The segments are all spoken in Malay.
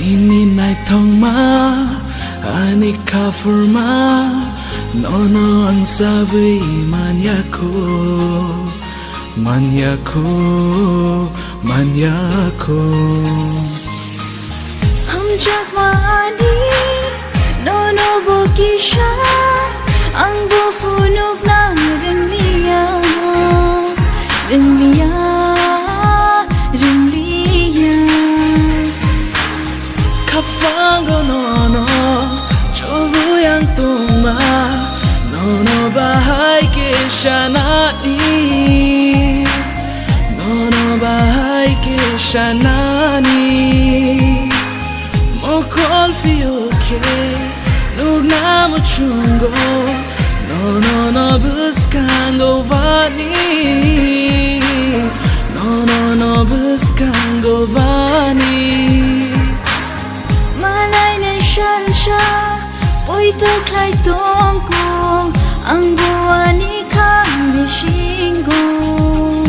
Ini night thong ma ani kafur ma nono ang sabi manyako हम jagmani nono bukisha ang bufunog ng ringlia kafango nono chobu yang tuma nono bahay kishanani nono bahay kishanani mokol fiyoke nugna mo chungo no buscando vani no buscando vani malay na siya puito klay tongkong ang buwani kami shinggong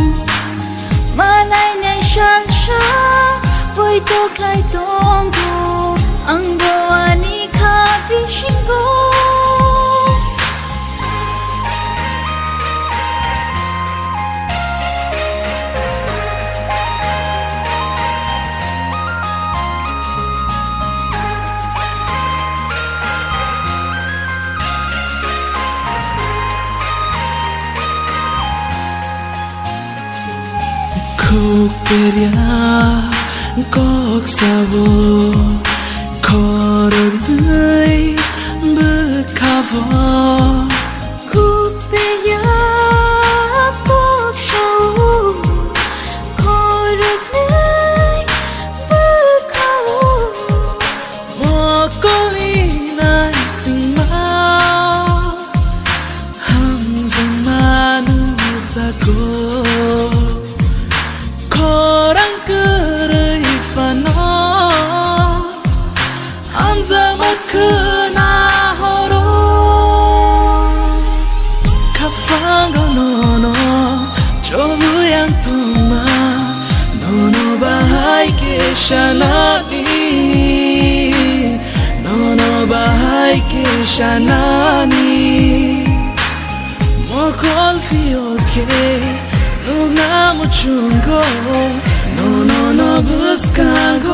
malay na siya puito klay tongkong ang buwani kami shinggong Kukperya kok savo korogay bekavo Kukperya kok savo korogay bekavo mokolina singmao hamzang manu zago korang kerai fana hamzamat kena horo kafango nono cobu yang tuma nono bahay kishanani nono bahay kishanani mokol fiyoke nugna mo chungo no buscando